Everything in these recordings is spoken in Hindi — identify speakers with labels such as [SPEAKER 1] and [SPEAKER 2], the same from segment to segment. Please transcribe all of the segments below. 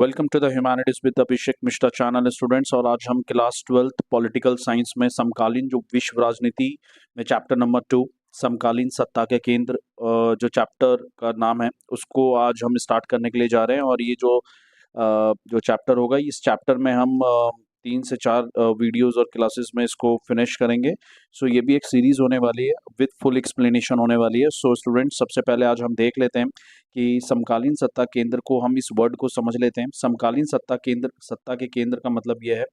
[SPEAKER 1] Welcome to the humanities with Abhishek Mishra channel students. और आज हम क्लास 12th पॉलिटिकल साइंस में समकालीन जो विश्व राजनीति में चैप्टर नंबर 2 समकालीन सत्ता के केंद्र जो चैप्टर का नाम है उसको आज हम स्टार्ट करने के लिए जा रहे हैं। और ये जो चैप्टर होगा इस चैप्टर में हम 3 से 4 वीडियोस और क्लासेस में इसको फिनिश करेंगे। सो ये भी एक सीरीज होने वाली है विद फुल एक्सप्लेनेशन होने वाली है। सो स्टूडेंट्स, सबसे पहले आज हम देख लेते हैं कि समकालीन सत्ता केंद्र को, हम इस वर्ड को समझ लेते हैं। समकालीन सत्ता के केंद्र का मतलब यह है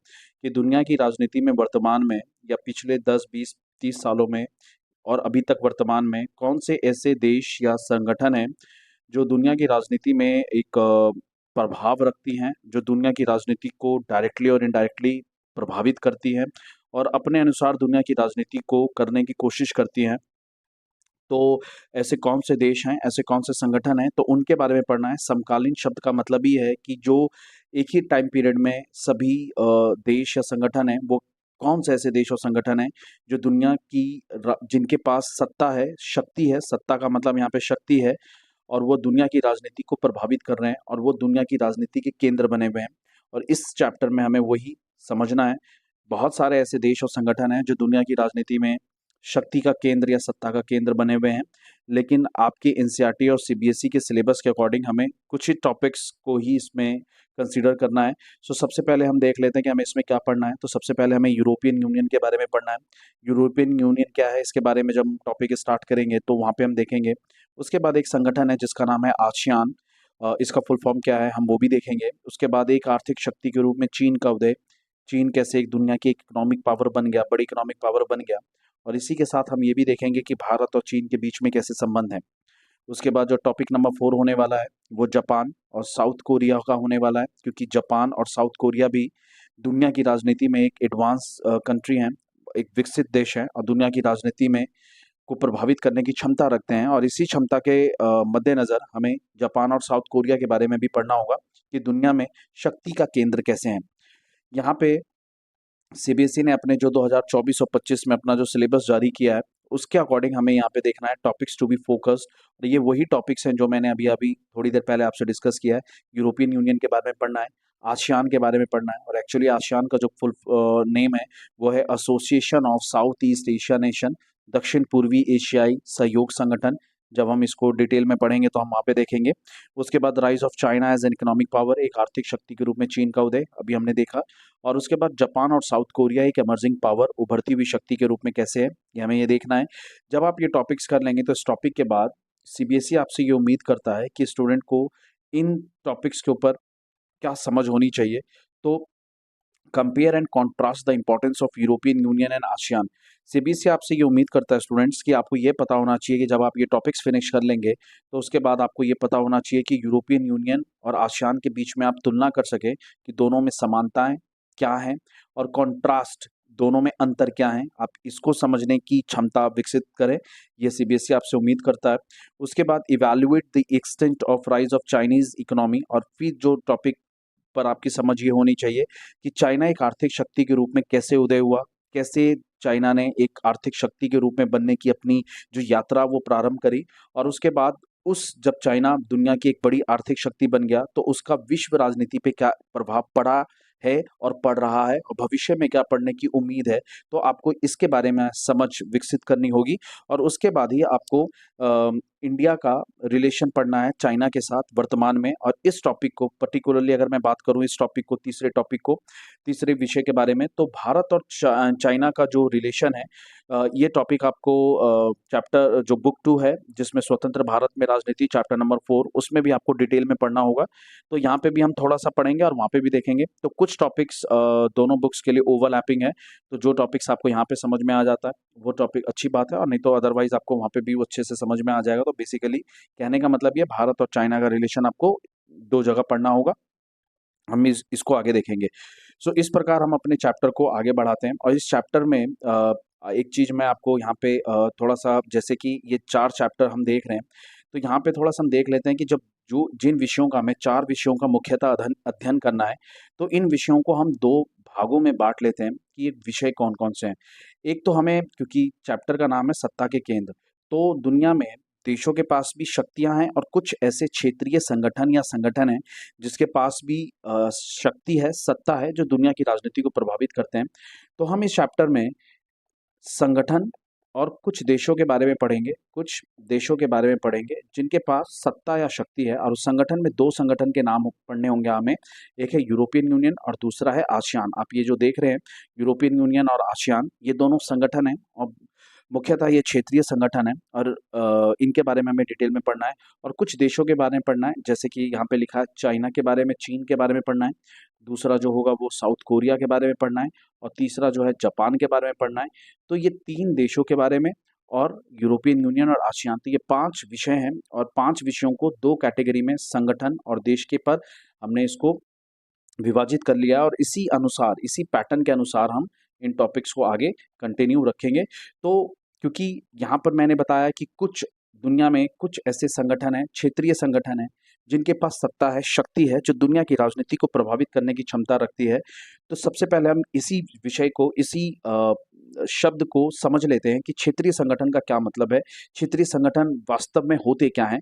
[SPEAKER 1] कि दुनिया की राजनीति में वर्तमान में या पिछले 10, 20, 30 सालों में और अभी तक वर्तमान में कौन से ऐसे देश या संगठन हैं जो दुनिया की राजनीति में एक प्रभाव रखती हैं, जो दुनिया की राजनीति को डायरेक्टली और इनडायरेक्टली प्रभावित करती हैं और अपने अनुसार दुनिया की राजनीति को करने की कोशिश करती हैं। तो ऐसे कौन से देश हैं, ऐसे कौन से संगठन हैं, तो उनके बारे में पढ़ना है। समकालीन शब्द का मतलब ही है कि जो एक ही टाइम पीरियड में सभी देश या संगठन हैं, वो कौन से ऐसे देश और संगठन हैं जो दुनिया की जिनके पास सत्ता है, शक्ति है, सत्ता का मतलब यहाँ पे शक्ति है, और वो दुनिया की राजनीति को प्रभावित कर रहे हैं और वो दुनिया की राजनीति के केंद्र बने हुए हैं। और इस चैप्टर में हमें वही समझना है। बहुत सारे ऐसे देश और संगठन हैं जो दुनिया की राजनीति में शक्ति का केंद्र या सत्ता का केंद्र बने हुए हैं, लेकिन आपके एनसीईआरटी और सीबीएसई के सिलेबस के अकॉर्डिंग हमें कुछ ही टॉपिक्स को ही इसमें कंसीडर करना है। सो सबसे पहले हम देख लेते हैं कि हमें इसमें क्या पढ़ना है। तो सबसे पहले हमें यूरोपियन यूनियन के बारे में पढ़ना है। यूरोपियन यूनियन क्या है, इसके बारे में जब हम टॉपिक स्टार्ट करेंगे तो वहाँ पे हम देखेंगे। उसके बाद एक संगठन है जिसका नाम है आसियान, इसका फुल फॉर्म क्या है हम वो भी देखेंगे। उसके बाद एक आर्थिक शक्ति के रूप में चीन का उदय, चीन कैसे एक दुनिया की इकोनॉमिक पावर बन गया, बड़ी इकोनॉमिक पावर बन गया। और इसी के साथ हम ये भी देखेंगे कि भारत और चीन के बीच में कैसे संबंध हैं। उसके बाद जो टॉपिक नंबर 4 होने वाला है वो जापान और साउथ कोरिया का होने वाला है, क्योंकि जापान और साउथ कोरिया भी दुनिया की राजनीति में एक एडवांस कंट्री हैं, एक विकसित देश है और दुनिया की राजनीति में को प्रभावित करने की क्षमता रखते हैं। और इसी क्षमता के मद्देनज़र हमें जापान और साउथ कोरिया के बारे में भी पढ़ना होगा कि दुनिया में शक्ति का केंद्र कैसे हैं। यहाँ पे सीबीएसई ने अपने जो 2024 और 25 में अपना जो सिलेबस जारी किया है उसके अकॉर्डिंग हमें यहाँ पे देखना है टॉपिक्स टू बी फोकस्ड। और ये वही टॉपिक्स हैं जो मैंने अभी अभी थोड़ी देर पहले आपसे डिस्कस किया है। यूरोपियन यूनियन के बारे में पढ़ना है, आसियान के बारे में पढ़ना है। और एक्चुअली आसियान का जो फुल नेम है वो है association of south east Asia nation, दक्षिण पूर्वी एशियाई सहयोग संगठन। जब हम इसको डिटेल में पढ़ेंगे तो हम वहाँ पे देखेंगे। उसके बाद rise of China as an economic power, एक आर्थिक शक्ति के रूप में चीन का उदय अभी हमने देखा। और उसके बाद जापान और साउथ कोरिया एक एमर्जिंग पावर, उभरती हुई शक्ति के रूप में कैसे है, ये हमें ये देखना है। जब आप ये टॉपिक्स कर लेंगे तो इस टॉपिक के बाद सीबीएसई आपसे ये उम्मीद करता है कि स्टूडेंट को इन टॉपिक्स के ऊपर क्या समझ होनी चाहिए। तो compare and contrast the importance of European union and ASEAN. CBSE आपसे ये उम्मीद करता है स्टूडेंट्स कि आपको ये पता होना चाहिए कि जब आप ये टॉपिक्स फिनिश कर लेंगे तो उसके बाद आपको ये पता होना चाहिए कि यूरोपियन यूनियन और आसियान के बीच में आप तुलना कर सकें कि दोनों में समानताएं क्या हैं और कॉन्ट्रास्ट, दोनों में अंतर क्या है, आप इसको समझने की क्षमता विकसित करें, ये सीबीएसई आपसे उम्मीद करता है। उसके बाद evaluate the extent of rise of Chinese economy. और फिर जो टॉपिक पर आपकी समझ ये होनी चाहिए कि चाइना एक आर्थिक शक्ति के रूप में कैसे उदय हुआ, कैसे चाइना ने एक आर्थिक शक्ति के रूप में बनने की अपनी जो यात्रा वो प्रारंभ करी। और उसके बाद उस जब चाइना दुनिया की एक बड़ी आर्थिक शक्ति बन गया तो उसका विश्व राजनीति पे क्या प्रभाव पड़ा है और पड़ रहा है और भविष्य में क्या पड़ने की उम्मीद है। तो आपको इसके बारे में समझ विकसित करनी होगी। और उसके बाद ही आपको इंडिया का रिलेशन पढ़ना है चाइना के साथ वर्तमान में। और इस टॉपिक को पर्टिकुलरली अगर मैं बात करूं, इस टॉपिक को तीसरे विषय के बारे में, तो भारत और चाइना का जो रिलेशन है, ये टॉपिक आपको चैप्टर जो बुक 2 है जिसमें स्वतंत्र भारत में राजनीति, चैप्टर नंबर 4, उसमें भी आपको डिटेल में पढ़ना होगा। तो यहाँ पे भी हम थोड़ा सा पढ़ेंगे और वहाँ पे भी देखेंगे। तो कुछ टॉपिक्स दोनों बुक्स के लिए ओवरलैपिंग है, तो जो टॉपिक्स आपको यहाँ पे समझ में आ जाता है वो टॉपिक अच्छी बात है, और नहीं तो अदरवाइज आपको वहाँ पे भी वो अच्छे से समझ में आ जाएगा। तो बेसिकली कहने का मतलब ये भारत और चाइना का रिलेशन आपको 2 जगह पढ़ना होगा। हम इसको आगे देखेंगे। सो इस प्रकार हम अपने चैप्टर को आगे बढ़ाते हैं। और इस चैप्टर में एक चीज़ मैं आपको यहाँ पे थोड़ा सा, जैसे कि ये 4 चैप्टर हम देख रहे हैं, तो यहाँ पे थोड़ा सा हम देख लेते हैं कि जब जो जिन विषयों का हमें 4 विषयों का मुख्यतः अध्ययन करना है, तो इन विषयों को हम 2 भागों में बांट लेते हैं कि ये विषय कौन-कौन से हैं। एक तो हमें, क्योंकि चैप्टर का नाम है सत्ता के केंद्र, तो दुनिया में देशों के पास भी शक्तियां हैं और कुछ ऐसे क्षेत्रीय संगठन या संगठन हैं जिसके पास भी शक्ति है, सत्ता है, जो दुनिया की राजनीति को प्रभावित करते हैं। तो हम इस चैप्टर में संगठन और कुछ देशों के बारे में पढ़ेंगे, कुछ देशों के बारे में पढ़ेंगे जिनके पास सत्ता या शक्ति है। और उस संगठन में दो संगठन के नाम पढ़ने होंगे हमें। एक है यूरोपियन यूनियन और दूसरा है आसियान। आप ये जो देख रहे हैं यूरोपियन यूनियन और आसियान, ये दोनों संगठन हैं और मुख्यतः ये क्षेत्रीय संगठन है और इनके बारे में हमें डिटेल में पढ़ना है। और कुछ देशों के बारे में पढ़ना है, जैसे कि यहाँ पे लिखा है चाइना के बारे में, चीन के बारे में पढ़ना है। दूसरा जो होगा वो साउथ कोरिया के बारे में पढ़ना है और तीसरा जो है जापान के बारे में पढ़ना है। तो ये 3 देशों के बारे में और यूरोपियन यूनियन और आसियान, तो ये 5 विषय हैं और 5 विषयों को 2 कैटेगरी में संगठन और देश के पर हमने इसको विभाजित कर लिया और इसी अनुसार, इसी पैटर्न के अनुसार हम इन टॉपिक्स को आगे कंटिन्यू रखेंगे। तो क्योंकि यहाँ पर मैंने बताया कि कुछ दुनिया में कुछ ऐसे संगठन हैं, क्षेत्रीय संगठन हैं, जिनके पास सत्ता है, शक्ति है, जो दुनिया की राजनीति को प्रभावित करने की क्षमता रखती है। तो सबसे पहले हम इसी विषय को, इसी शब्द को समझ लेते हैं कि क्षेत्रीय संगठन का क्या मतलब है, क्षेत्रीय संगठन वास्तव में होते क्या हैं।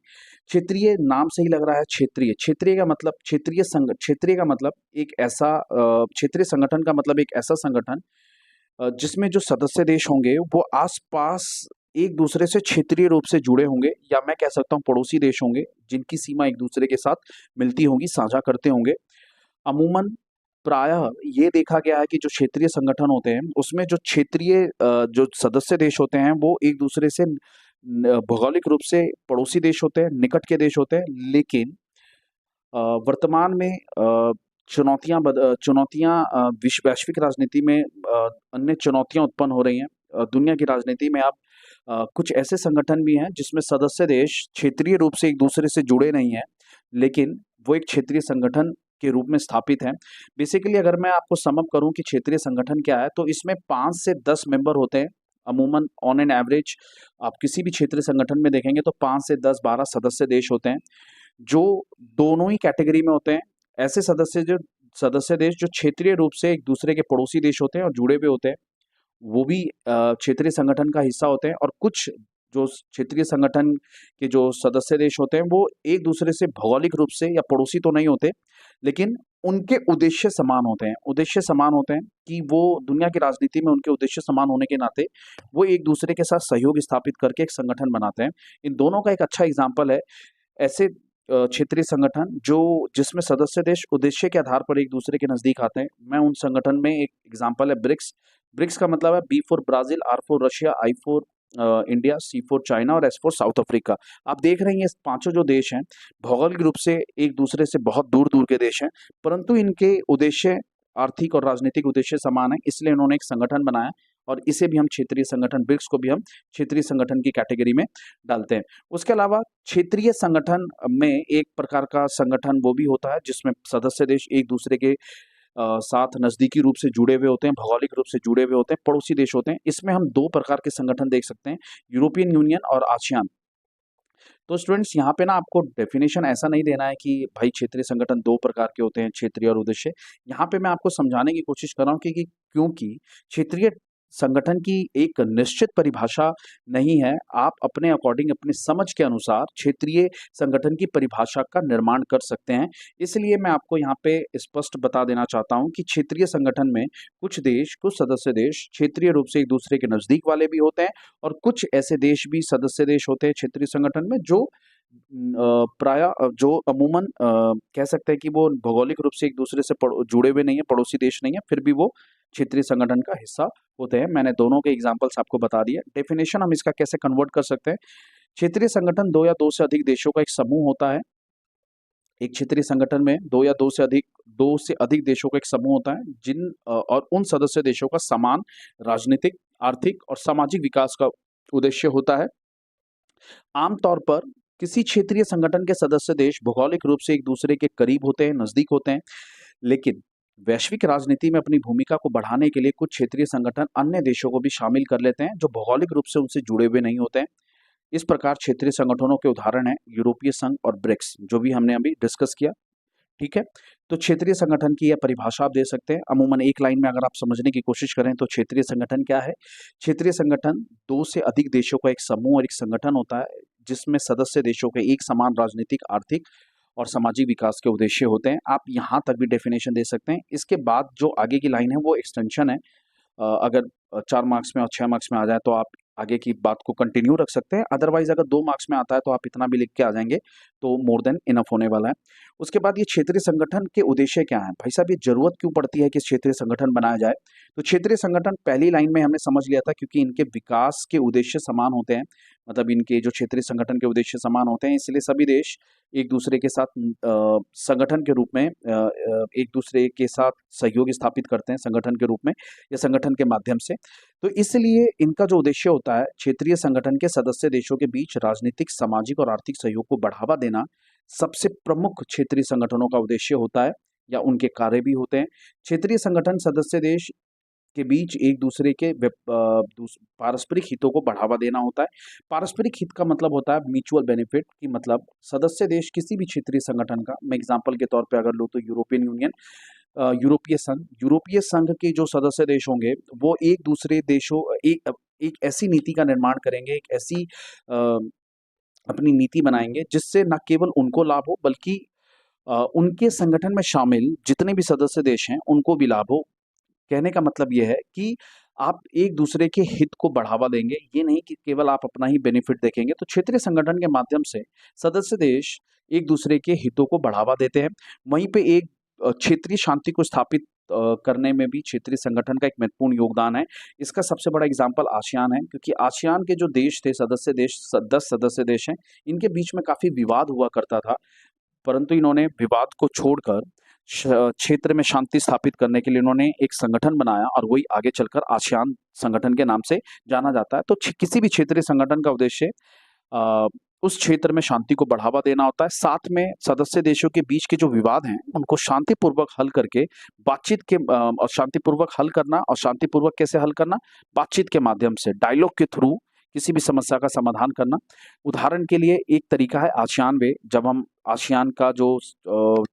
[SPEAKER 1] क्षेत्रीय नाम से ही लग रहा है क्षेत्रीय, क्षेत्रीय का मतलब क्षेत्रीय का मतलब एक ऐसा क्षेत्रीय संगठन का मतलब एक ऐसा संगठन जिसमें जो सदस्य देश होंगे वो आसपास एक दूसरे से क्षेत्रीय रूप से जुड़े होंगे, या मैं कह सकता हूँ पड़ोसी देश होंगे जिनकी सीमा एक दूसरे के साथ मिलती होंगी, साझा करते होंगे। अमूमन प्रायः ये देखा गया है कि जो क्षेत्रीय संगठन होते हैं उसमें जो क्षेत्रीय जो सदस्य देश होते हैं वो एक दूसरे से भौगोलिक रूप से पड़ोसी देश होते हैं, निकट के देश होते हैं। लेकिन वर्तमान में चुनौतियां वैश्विक राजनीति में अन्य चुनौतियां उत्पन्न हो रही हैं। दुनिया की राजनीति में अब कुछ ऐसे संगठन भी हैं जिसमें सदस्य देश क्षेत्रीय रूप से एक दूसरे से जुड़े नहीं हैं, लेकिन वो एक क्षेत्रीय संगठन के रूप में स्थापित हैं। बेसिकली अगर मैं आपको सम अप करूं कि क्षेत्रीय संगठन क्या है, तो इसमें 5 से 10 मेंबर होते हैं। अमूमन ऑन एन एवरेज आप किसी भी क्षेत्रीय संगठन में देखेंगे तो 5 से 10, 12 सदस्य देश होते हैं, जो दोनों ही कैटेगरी में होते हैं। ऐसे सदस्य देश जो क्षेत्रीय रूप से एक दूसरे के पड़ोसी देश होते हैं और जुड़े हुए होते हैं, वो भी क्षेत्रीय संगठन का हिस्सा होते हैं। और कुछ जो क्षेत्रीय संगठन के जो सदस्य देश होते हैं वो एक दूसरे से भौगोलिक रूप से या पड़ोसी तो नहीं होते, लेकिन उनके उद्देश्य समान होते हैं। उद्देश्य समान होते हैं कि वो दुनिया की राजनीति में उनके उद्देश्य समान होने के नाते वो एक दूसरे के साथ सहयोग स्थापित करके एक संगठन बनाते हैं। इन दोनों का एक अच्छा एग्जाम्पल है ऐसे क्षेत्रीय संगठन जो जिसमें सदस्य देश उद्देश्य के आधार पर एक दूसरे के नजदीक आते हैं। मैं उन संगठन में एक एग्जांपल है ब्रिक्स। ब्रिक्स का मतलब है B for Brazil, R for Russia, I for India, C for China और एस फॉर साउथ अफ्रीका। आप देख रहे हैं ये पांचों जो देश हैं भौगोलिक रूप से एक दूसरे से बहुत दूर दूर के देश हैं, परंतु इनके उद्देश्य आर्थिक और राजनीतिक उद्देश्य समान है, इसलिए उन्होंने एक संगठन बनाया और इसे भी हम क्षेत्रीय संगठन, ब्रिक्स को भी हम क्षेत्रीय संगठन की कैटेगरी में डालते हैं। उसके अलावा क्षेत्रीय संगठन में एक प्रकार का संगठन वो भी होता है जिसमें सदस्य देश एक दूसरे के साथ नजदीकी रूप से जुड़े हुए होते हैं, भौगोलिक रूप से जुड़े हुए होते हैं, पड़ोसी देश होते हैं। इसमें हम 2 प्रकार के संगठन देख सकते हैं, यूरोपियन यूनियन और आसियान। तो स्टूडेंट्स यहाँ पे ना आपको डेफिनेशन ऐसा नहीं देना है कि भाई क्षेत्रीय संगठन 2 प्रकार के होते हैं, क्षेत्रीय और उद्देश्य। यहाँ पे मैं आपको समझाने की कोशिश कर रहा हूँ कि क्योंकि क्षेत्रीय संगठन की एक निश्चित परिभाषा नहीं है, आप अपने अकॉर्डिंग अपनी समझ के अनुसार क्षेत्रीय संगठन की परिभाषा का निर्माण कर सकते हैं। इसलिए मैं आपको यहाँ पे स्पष्ट बता देना चाहता हूँ कि क्षेत्रीय संगठन में कुछ देश, कुछ सदस्य देश क्षेत्रीय रूप से एक दूसरे के नजदीक वाले भी होते हैं और कुछ ऐसे देश भी सदस्य देश होते हैं क्षेत्रीय संगठन में जो प्राय जो अमूमन कह सकते हैं कि वो भौगोलिक रूप से एक दूसरे से जुड़े हुए नहीं है, पड़ोसी देश नहीं है, फिर भी वो क्षेत्रीय संगठन का हिस्सा होते हैं। मैंने दोनों के एग्जांपल्स आपको बता दिए। डेफिनेशन हम इसका कैसे कन्वर्ट कर सकते हैं। क्षेत्रीय संगठन 2 या 2 से अधिक देशों का एक समूह होता है। एक क्षेत्रीय संगठन में 2 से अधिक देशों का एक समूह होता है जिन और उन सदस्य देशों का समान राजनीतिक, आर्थिक और सामाजिक विकास का उद्देश्य होता है। आमतौर पर किसी क्षेत्रीय संगठन के सदस्य देश भौगोलिक रूप से एक दूसरे के करीब होते हैं, नजदीक होते हैं, लेकिन वैश्विक राजनीति में अपनी भूमिका को बढ़ाने के लिए कुछ क्षेत्रीय संगठन अन्य देशों को भी शामिल कर लेते हैं जो भौगोलिक रूप से उनसे जुड़े हुए नहीं होते हैं। इस प्रकार क्षेत्रीय संगठनों के उदाहरण हैं यूरोपीय संघ और ब्रिक्स, जो भी हमने अभी डिस्कस किया। ठीक है, तो क्षेत्रीय संगठन की यह परिभाषा आप दे सकते हैं। अमूमन एक लाइन में अगर आप समझने की कोशिश करें तो क्षेत्रीय संगठन क्या है। क्षेत्रीय संगठन 2 से अधिक देशों का एक समूह और एक संगठन होता है जिसमें सदस्य देशों के एक समान राजनीतिक, आर्थिक और सामाजिक विकास के उद्देश्य होते हैं। आप यहाँ तक भी डेफिनेशन दे सकते हैं। इसके बाद जो आगे की लाइन है वो एक्सटेंशन है। अगर 4 मार्क्स में और 6 मार्क्स में आ जाए तो आप आगे की बात को कंटिन्यू रख सकते हैं, अदरवाइज अगर 2 मार्क्स में आता है तो आप इतना भी लिख के आ जाएंगे तो मोर देन इनफ होने वाला है। उसके बाद ये क्षेत्रीय संगठन के उद्देश्य क्या है? भाई साहब, ये जरूरत क्यों पड़ती है कि क्षेत्रीय संगठन बनाया जाए? तो क्षेत्रीय संगठन पहली लाइन में हमने समझ लिया था, क्योंकि इनके विकास के उद्देश्य समान होते हैं। मतलब इनके जो क्षेत्रीय संगठन के उद्देश्य समान होते हैं, इसलिए सभी देश एक दूसरे के साथ संगठन के रूप में एक दूसरे के साथ सहयोग स्थापित करते हैं संगठन के रूप में या संगठन के माध्यम से। तो इसलिए इनका जो उद्देश्य होता है, क्षेत्रीय संगठन के सदस्य देशों के बीच राजनीतिक, सामाजिक और आर्थिक सहयोग को बढ़ावा देना सबसे प्रमुख क्षेत्रीय संगठनों का उद्देश्य होता है, या उनके कार्य भी होते हैं। क्षेत्रीय संगठन सदस्य देश के बीच एक दूसरे के पारस्परिक हितों को बढ़ावा देना होता है। पारस्परिक हित का मतलब होता है म्यूचुअल बेनिफिट, की मतलब सदस्य देश किसी भी क्षेत्रीय संगठन का, मैं एग्जांपल के तौर पे अगर लूँ तो यूरोपियन यूनियन, यूरोपीय संघ के जो सदस्य देश होंगे वो एक दूसरे देशों एक ऐसी नीति का निर्माण करेंगे, एक ऐसी अपनी नीति बनाएंगे जिससे न केवल उनको लाभ हो, बल्कि उनके संगठन में शामिल जितने भी सदस्य देश हैं उनको भी लाभ हो। कहने का मतलब ये है कि आप एक दूसरे के हित को बढ़ावा देंगे, ये नहीं कि केवल आप अपना ही बेनिफिट देखेंगे। तो क्षेत्रीय संगठन के माध्यम से सदस्य देश एक दूसरे के हितों को बढ़ावा देते हैं। वहीं पे एक क्षेत्रीय शांति को स्थापित करने में भी क्षेत्रीय संगठन का एक महत्वपूर्ण योगदान है। इसका सबसे बड़ा एग्जाम्पल आसियान है, क्योंकि आसियान के जो देश थे, सदस्य देश 10 सदस्य देश हैं, इनके बीच में काफी विवाद हुआ करता था, परंतु इन्होंने विवाद को छोड़कर क्षेत्र में शांति स्थापित करने के लिए इन्होंने एक संगठन बनाया, और वही आगे चलकर आसियान संगठन के नाम से जाना जाता है। तो किसी भी क्षेत्रीय संगठन का उद्देश्य उस क्षेत्र में शांति को बढ़ावा देना होता है। साथ में सदस्य देशों के बीच के जो विवाद हैं उनको शांतिपूर्वक हल करके बातचीत के और शांतिपूर्वक हल करना, और शांतिपूर्वक कैसे हल करना? बातचीत के माध्यम से, डायलॉग के थ्रू किसी भी समस्या का समाधान करना। उदाहरण के लिए एक तरीका है आसियान वे। जब हम आसियान का जो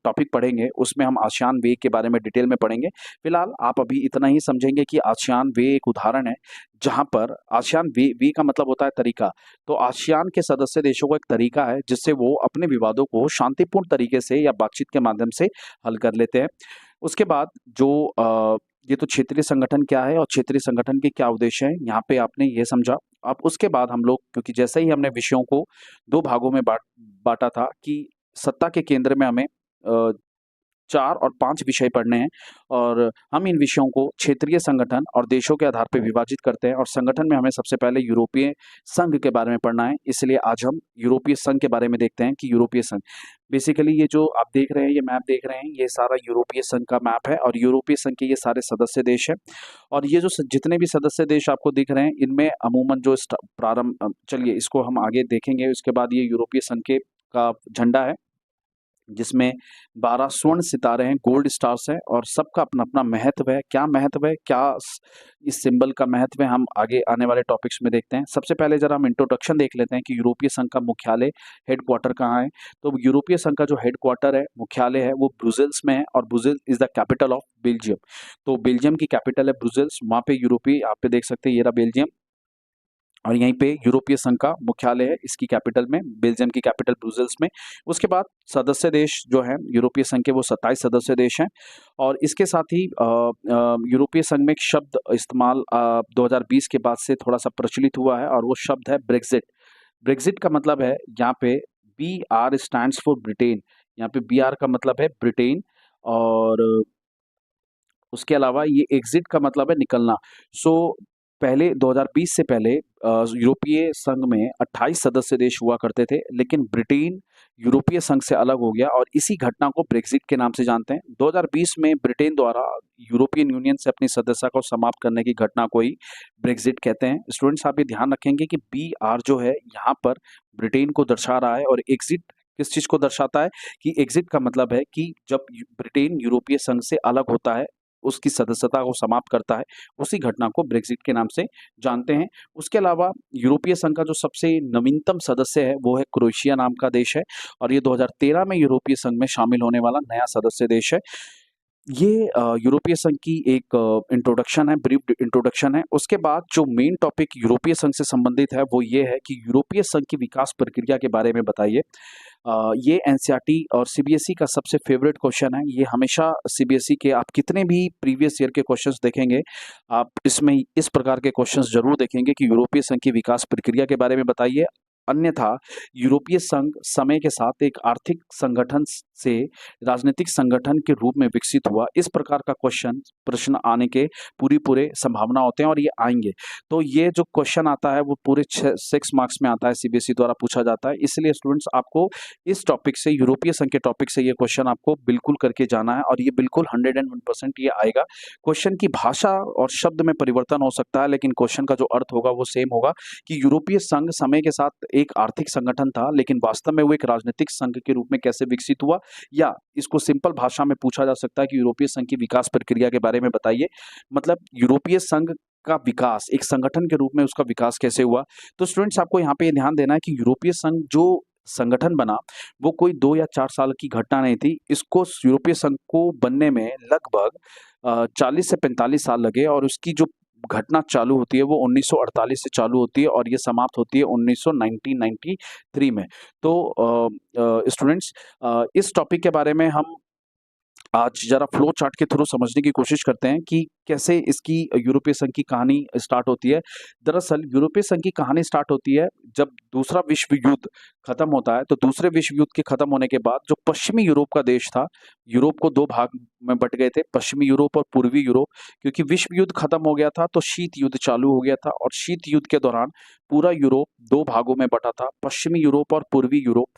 [SPEAKER 1] टॉपिक पढ़ेंगे उसमें हम आसियान वे के बारे में डिटेल में पढ़ेंगे। फिलहाल आप अभी इतना ही समझेंगे कि आसियान वे एक उदाहरण है, जहां पर आसियान वे का मतलब होता है तरीका। तो आसियान के सदस्य देशों को एक तरीका है जिससे वो अपने विवादों को शांतिपूर्ण तरीके से या बातचीत के माध्यम से हल कर लेते हैं। उसके बाद जो ये तो क्षेत्रीय संगठन क्या है और क्षेत्रीय संगठन के क्या उद्देश्य हैं, यहाँ पे आपने ये समझा। अब उसके बाद हम लोग, क्योंकि जैसे ही हमने विषयों को 2 भागों में बांटा था कि सत्ता के केंद्र में हमें 4 और 5 विषय पढ़ने हैं, और हम इन विषयों को क्षेत्रीय संगठन और देशों के आधार पर विभाजित करते हैं, और संगठन में हमें सबसे पहले यूरोपीय संघ के बारे में पढ़ना है। इसलिए आज हम यूरोपीय संघ के बारे में देखते हैं कि यूरोपीय संघ बेसिकली, ये जो आप देख रहे हैं, ये मैप देख रहे हैं, ये सारा यूरोपीय संघ का मैप है, और यूरोपीय संघ के ये सारे सदस्य देश हैं। और ये जो जितने भी सदस्य देश आपको दिख रहे हैं, इनमें अमूमन जो चलिए इसको हम आगे देखेंगे। उसके बाद ये यूरोपीय संघ के का झंडा है, जिसमें 12 स्वर्ण सितारे हैं, गोल्ड स्टार्स हैं, और सबका अपना अपना महत्व है। क्या महत्व है, क्या इस सिंबल का महत्व है, हम आगे आने वाले टॉपिक्स में देखते हैं। सबसे पहले जरा हम इंट्रोडक्शन देख लेते हैं कि यूरोपीय संघ का मुख्यालय, हेडक्वार्टर कहाँ है। तो यूरोपीय संघ का जो हेडक्वार्टर है, मुख्यालय है, वो ब्रुसेल्स में है, और Brussels is the capital of Belgium. तो बेल्जियम की कैपिटल है ब्रुसेल्स। वहाँ पे यूरोपीय, आप पे देख सकते हैं, ये रहा बेल्जियम, और यहीं पे यूरोपीय संघ का मुख्यालय है, इसकी कैपिटल में, बेल्जियम की कैपिटल ब्रुसेल्स में। उसके बाद सदस्य देश जो हैं यूरोपीय संघ के, वो 27 सदस्य देश हैं। और इसके साथ ही यूरोपीय संघ में एक शब्द इस्तेमाल 2020 के बाद से थोड़ा सा प्रचलित हुआ है, और वो शब्द है ब्रेक्जिट। ब्रेक्जिट का मतलब है यहाँ पे BR स्टैंड्स फॉर ब्रिटेन। यहाँ पे BR का मतलब है ब्रिटेन, और उसके अलावा ये एग्जिट का मतलब है निकलना। सो पहले 2020 से पहले यूरोपीय संघ में 28 सदस्य देश हुआ करते थे, लेकिन ब्रिटेन यूरोपीय संघ से अलग हो गया, और इसी घटना को ब्रेक्जिट के नाम से जानते हैं। 2020 में ब्रिटेन द्वारा यूरोपियन यूनियन से अपनी सदस्यता को समाप्त करने की घटना को ही ब्रेक्जिट कहते हैं। स्टूडेंट्स, आप ये ध्यान रखेंगे कि BR जो है यहाँ पर ब्रिटेन को दर्शा रहा है, और एग्जिट किस चीज को दर्शाता है, कि एग्जिट का मतलब है कि जब ब्रिटेन यूरोपीय संघ से अलग होता है, उसकी सदस्यता को समाप्त करता है, उसी घटना को ब्रेक्जिट के नाम से जानते हैं। उसके अलावा यूरोपीय संघ का जो सबसे नवीनतम सदस्य है वो है क्रोएशिया नाम का देश है, और ये 2013 में यूरोपीय संघ में शामिल होने वाला नया सदस्य देश है। ये यूरोपीय संघ की एक इंट्रोडक्शन है, ब्रीफ इंट्रोडक्शन है। उसके बाद जो मेन टॉपिक यूरोपीय संघ से संबंधित है वो ये है कि यूरोपीय संघ की विकास प्रक्रिया के बारे में बताइए। ये एनसीईआरटी और सीबीएसई का सबसे फेवरेट क्वेश्चन है। ये हमेशा सीबीएसई के आप कितने भी प्रीवियस ईयर के क्वेश्चंस देखेंगे, आप इसमें इस प्रकार के क्वेश्चंस जरूर देखेंगे कि यूरोपीय संघ की विकास प्रक्रिया के बारे में बताइए। अन्यथा यूरोपीय संघ समय के साथ एक आर्थिक संगठन से राजनीतिक संगठन के रूप में विकसित हुआ। इस प्रकार का प्रश्न आने के पूरे संभावना होते हैं और ये आएंगे। तो ये जो क्वेश्चन आता है वो पूरे 6 मार्क्स में आता है, सीबीएसई द्वारा पूछा जाता है। इसलिए स्टूडेंट्स आपको इस टॉपिक से, यूरोपीय संघ के टॉपिक से ये क्वेश्चन आपको बिल्कुल करके जाना है और ये बिल्कुल 101% ये आएगा। क्वेश्चन की भाषा और शब्द में परिवर्तन हो सकता है, लेकिन क्वेश्चन का जो अर्थ होगा वो सेम होगा कि यूरोपीय संघ समय के साथ एक आर्थिक संगठन था, लेकिन वास्तव में वो एक राजनीतिक संघ के रूप में कैसे विकसित हुआ, या इसको सिंपल भाषा में पूछा जा सकता है कि यूरोपीय संघ की विकास प्रक्रिया के बारे में बताइए। मतलब यूरोपीय संघ का विकास, एक संगठन के रूप में उसका विकास कैसे हुआ। तो स्टूडेंट्स आपको यहाँ पे ये ध्यान देना है कि यूरोपीय संघ जो संगठन बना वो कोई 2 या 4 साल की घटना नहीं थी। इसको यूरोपीय संघ को बनने में लगभग 40 से 45 साल लगे और उसकी जो घटना चालू होती है वो 1948 से चालू होती है और ये समाप्त होती है 1993 में। तो स्टूडेंट्स इस टॉपिक के बारे में हम आज जरा फ्लो चार्ट के थ्रू समझने की कोशिश करते हैं कि कैसे इसकी यूरोपीय संघ की कहानी स्टार्ट होती है। दरअसल यूरोपीय संघ की कहानी स्टार्ट होती है जब दूसरा विश्व युद्ध खत्म होता है। तो दूसरे विश्व युद्ध के खत्म होने के बाद जो पश्चिमी यूरोप का देश था, यूरोप को 2 भाग में बँट गए थे, पश्चिमी यूरोप और पूर्वी यूरोप। क्योंकि विश्व युद्ध खत्म हो गया था तो शीत युद्ध चालू हो गया था और शीत युद्ध के दौरान पूरा यूरोप 2 भागों में बँटा था, पश्चिमी यूरोप और पूर्वी यूरोप।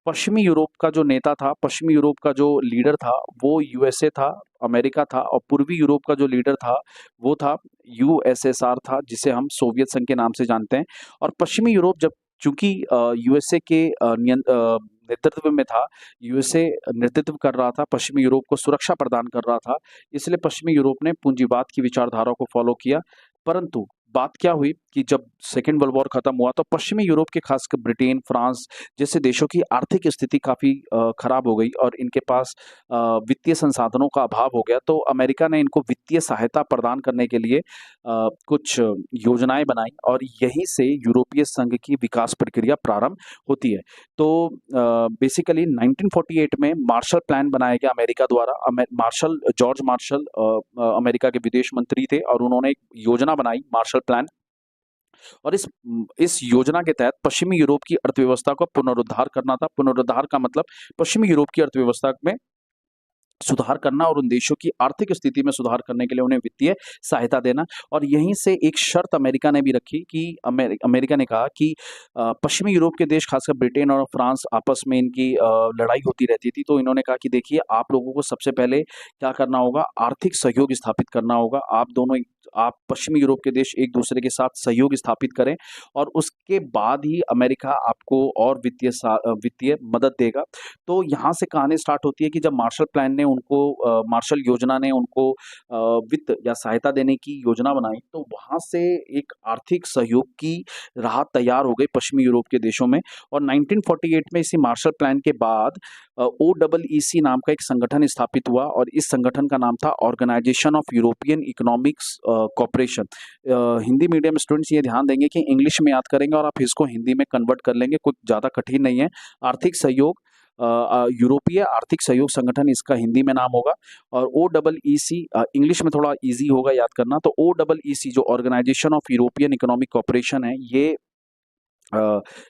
[SPEAKER 1] पश्चिमी यूरोप का जो नेता था, पश्चिमी यूरोप का जो लीडर था, वो यूएसए था, अमेरिका था, और पूर्वी यूरोप का जो लीडर था, वो था यूएसएसआर था, जिसे हम सोवियत संघ के नाम से जानते हैं। और पश्चिमी यूरोप जब चूँकि यूएसए के नेतृत्व में था, यूएसए नेतृत्व कर रहा था, पश्चिमी यूरोप को सुरक्षा प्रदान कर रहा था, इसलिए पश्चिमी यूरोप ने पूंजीवाद की विचारधारा को फॉलो किया। परंतु बात क्या हुई कि जब सेकेंड वर्ल्ड वॉर खत्म हुआ तो पश्चिमी यूरोप के, खासकर ब्रिटेन, फ्रांस जैसे देशों की आर्थिक स्थिति काफ़ी खराब हो गई और इनके पास वित्तीय संसाधनों का अभाव हो गया। तो अमेरिका ने इनको वित्तीय सहायता प्रदान करने के लिए कुछ योजनाएं बनाई और यहीं से यूरोपीय संघ की विकास प्रक्रिया प्रारंभ होती है। तो बेसिकली 1948 में मार्शल प्लान बनाया गया अमेरिका द्वारा। जॉर्ज मार्शल अमेरिका के विदेश मंत्री थे और उन्होंने एक योजना बनाई, मार्शल प्लान। और इस योजना के तहत पश्चिमी यूरोप की अर्थव्यवस्था को पुनरुद्धार करना था। पुनरुद्धार का मतलब पश्चिमी यूरोप की अर्थव्यवस्था में सुधार करना और उन देशों की आर्थिक स्थिति में सुधार करने के लिए उन्हें वित्तीय सहायता देना। और यहीं से एक शर्त अमेरिका ने भी रखी कि अमेरिका ने कहा कि पश्चिमी यूरोप के देश, खासकर ब्रिटेन और फ्रांस, आपस में इनकी लड़ाई होती रहती थी। तो इन्होंने कहा कि देखिए, आप लोगों को सबसे पहले क्या करना होगा, आर्थिक सहयोग स्थापित करना होगा। आप पश्चिमी यूरोप के देश एक दूसरे के साथ सहयोग स्थापित करें और उसके बाद ही अमेरिका आपको और वित्तीय मदद देगा। तो यहाँ से कहानी स्टार्ट होती है कि जब मार्शल योजना ने उनको वित्त या सहायता देने की योजना बनाई, तो वहाँ से एक आर्थिक सहयोग की राह तैयार हो गई पश्चिमी यूरोप के देशों में। और 1948 में इसी मार्शल प्लान के बाद OEEC नाम का एक संगठन स्थापित हुआ और इस संगठन का नाम था organisation of European economics cooperation. Hindi medium students ये ध्यान देंगे कि इंग्लिश में याद करेंगे और आप इसको हिंदी में कन्वर्ट कर लेंगे, कुछ ज़्यादा कठिन नहीं है। आर्थिक सहयोग, यूरोपीय आर्थिक सहयोग संगठन इसका हिंदी में नाम होगा। और OEEC इंग्लिश में थोड़ा इजी होगा याद करना। तो OEEC जो organisation of European economic cooperation है, ये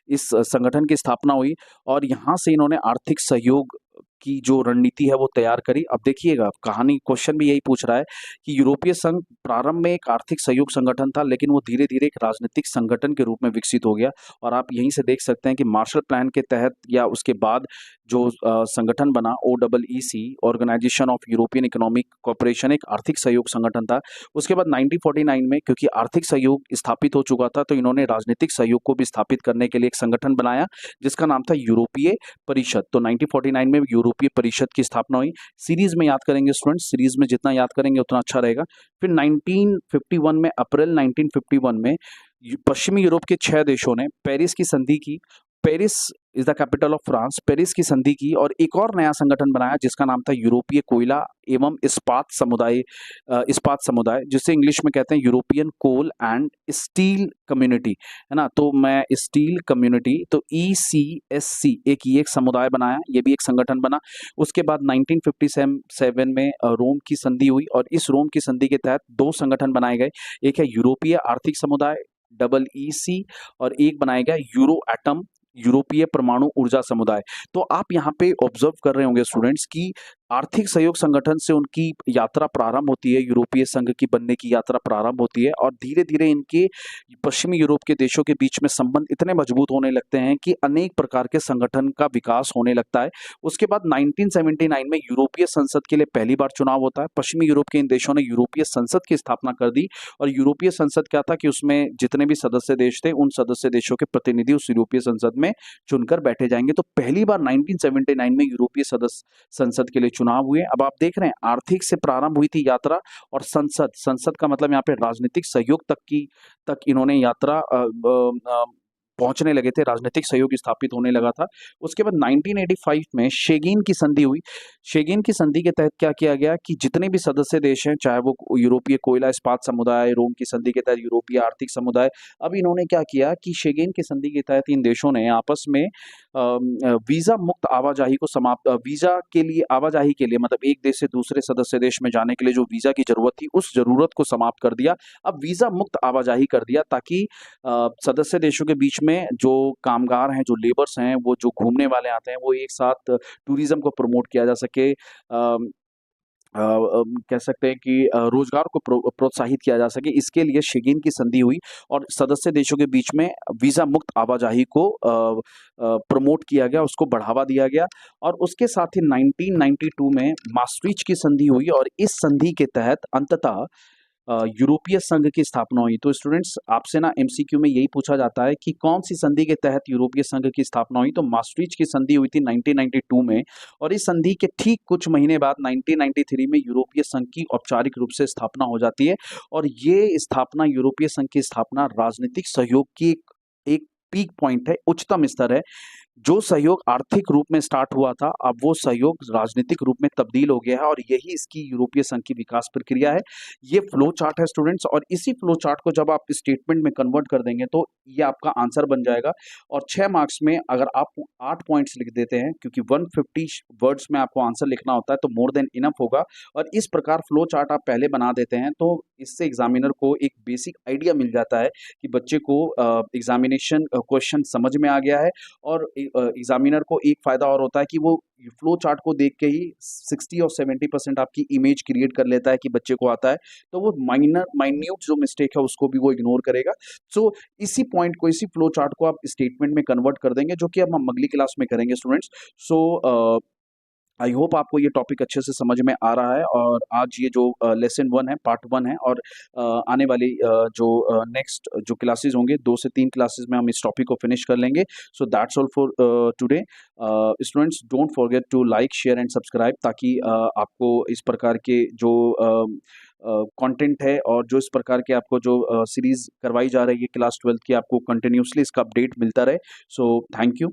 [SPEAKER 1] इस संगठन की स्थापना हुई और यहाँ से इन्होंने आर्थिक सहयोग की जो रणनीति है वो तैयार करी। अब देखिएगा, कहानी क्वेश्चन भी यही पूछ रहा है कि यूरोपीय संघ प्रारंभ में एक आर्थिक सहयोग संगठन था, लेकिन वो धीरे-धीरे एक राजनीतिक संगठन के रूप में विकसित हो गया। और आप यहीं से देख सकते हैं कि मार्शल प्लान के तहत या उसके बाद जो संगठन बना, OEEC organisation of European economic cooperation, एक आर्थिक सहयोग संगठन था। उसके बाद 1949 में क्योंकि आर्थिक सहयोग स्थापित हो चुका था, तो इन्होंने राजनीतिक सहयोग को भी स्थापित करने के लिए एक संगठन बनाया जिसका नाम था यूरोपीय परिषद। तो 1949 में यूरोपीय परिषद की स्थापना हुई। सीरीज में याद करेंगे स्टूडेंट्स, सीरीज में जितना याद करेंगे उतना अच्छा रहेगा। फिर 1951 में, अप्रैल 1951 में पश्चिमी यूरोप के 6 देशों ने पेरिस की संधि की। Paris is the capital of France, Paris की संधि की और एक और नया संगठन बनाया जिसका नाम था यूरोपीय कोयला एवं इस्पात समुदाय, जिसे इंग्लिश में कहते हैं European coal and steel community, है ना। तो मैं स्टील कम्युनिटी, तो ECSC एक समुदाय बनाया, ये भी एक संगठन बना। उसके बाद 1957 में रोम की संधि हुई और इस रोम की संधि के तहत दो संगठन बनाए गए, एक है यूरोपीय आर्थिक समुदाय EEC और एक बनाया गया यूरो एटम, यूरोपीय परमाणु ऊर्जा समुदाय। तो आप यहाँ पे ऑब्जर्व कर रहे होंगे स्टूडेंट्स की आर्थिक सहयोग संगठन से उनकी यात्रा प्रारंभ होती है, यूरोपीय संघ की बनने की यात्रा प्रारंभ होती है और धीरे धीरे इनके पश्चिमी यूरोप के देशों के बीच में संबंध इतने मजबूत होने लगते हैं कि अनेक प्रकार के संगठन का विकास होने लगता है। उसके बाद 1979 में यूरोपीय संसद के लिए पहली बार चुनाव होता है। पश्चिमी यूरोप के इन देशों ने यूरोपीय संसद की स्थापना कर दी और यूरोपीय संसद क्या था कि उसमें जितने भी सदस्य देश थे उन सदस्य देशों के प्रतिनिधि उस यूरोपीय संसद में चुनकर बैठे जाएंगे। तो पहली बार 1979 में यूरोपीय संसद के लिए चुनाव हुए। अब आप देख रहे हैं आर्थिक से प्रारंभ हुई थी यात्रा और संसद का मतलब यहाँ पे राजनीतिक सहयोग तक इन्होंने यात्रा पहुंचने लगे थे, राजनीतिक सहयोग स्थापित होने लगा था। उसके बाद 1985 में शेगिन की संधि हुई। शेगिन की संधि के तहत क्या किया गया कि जितने भी सदस्य देश हैं, चाहे वो यूरोपीय कोयला इस्पात समुदाय, रोम की संधि के तहत यूरोपीय आर्थिक समुदाय, अब इन्होंने क्या किया कि शेगिन की संधि के तहत इन देशों ने आपस में वीजा मुक्त आवाजाही को समाप्त, वीजा के लिए आवाजाही के लिए मतलब एक देश से दूसरे सदस्य देश में जाने के लिए जो वीजा की जरूरत थी उस जरूरत को समाप्त कर दिया। अब वीजा मुक्त आवाजाही कर दिया ताकि सदस्य देशों के बीच में जो कामगार हैं, जो लेबर्स हैं, वो जो घूमने वाले आते हैं, वो एक साथ टूरिज्म को प्रमोट किया जा सके, कह सकते हैं कि रोजगार को प्रोत्साहित किया जा सके, इसके लिए शेगिन की संधि हुई और सदस्य देशों के बीच में वीजा मुक्त आवाजाही को प्रमोट किया गया, उसको बढ़ावा दिया गया। और उसके साथ ही 1992 में maastricht की संधि हुई और इस संधि के तहत अंततः यूरोपीय संघ की स्थापना हुई। तो स्टूडेंट्स आपसे ना MCQ में यही पूछा जाता है कि कौन सी संधि के तहत यूरोपीय संघ की स्थापना हुई, तो maastricht की संधि हुई थी 1992 में और इस संधि के ठीक कुछ महीने बाद 1993 में यूरोपीय संघ की औपचारिक रूप से स्थापना हो जाती है। और ये स्थापना, यूरोपीय संघ की स्थापना राजनीतिक सहयोग की एक पीक पॉइंट है, उच्चतम स्तर है। जो सहयोग आर्थिक रूप में स्टार्ट हुआ था, अब वो सहयोग राजनीतिक रूप में तब्दील हो गया है और यही इसकी यूरोपीय संघ की विकास प्रक्रिया है। ये फ्लो चार्ट है स्टूडेंट्स और इसी फ्लो चार्ट को जब आप स्टेटमेंट में कन्वर्ट कर देंगे तो ये आपका आंसर बन जाएगा। और 6 मार्क्स में अगर आप 8 पॉइंट्स लिख देते हैं, क्योंकि 150 वर्ड्स में आपको आंसर लिखना होता है, तो मोर देन इनफ होगा। और इस प्रकार फ्लो चार्ट आप पहले बना देते हैं तो इससे एग्जामिनर को एक बेसिक आइडिया मिल जाता है कि बच्चे को एग्जामिनेशन क्वेश्चन समझ में आ गया है। और एग्जामिनर को एक फायदा और होता है कि वो फ्लो चार्ट को देख के ही 60 और 70% आपकी इमेज क्रिएट कर लेता है कि बच्चे को आता है, तो वो माइन्यूट जो मिस्टेक है उसको भी वो इग्नोर करेगा। सो इसी पॉइंट को, इसी फ्लो चार्ट को आप स्टेटमेंट में कन्वर्ट कर देंगे, जो कि अब हम अगली क्लास में करेंगे स्टूडेंट्स। सो आई होप आपको ये टॉपिक अच्छे से समझ में आ रहा है और आज ये जो लेसन 1 है, पार्ट 1 है और आने वाली जो नेक्स्ट जो क्लासेस होंगे 2 से 3 क्लासेस में हम इस टॉपिक को फिनिश कर लेंगे। So that's all for today. Students don't forget to like, share and subscribe, ताकि आपको इस प्रकार के जो कंटेंट है और जो इस प्रकार के आपको जो सीरीज करवाई जा रही है क्लास 12 की, आपको कंटिन्यूसली इसका अपडेट मिलता रहे। So thank you.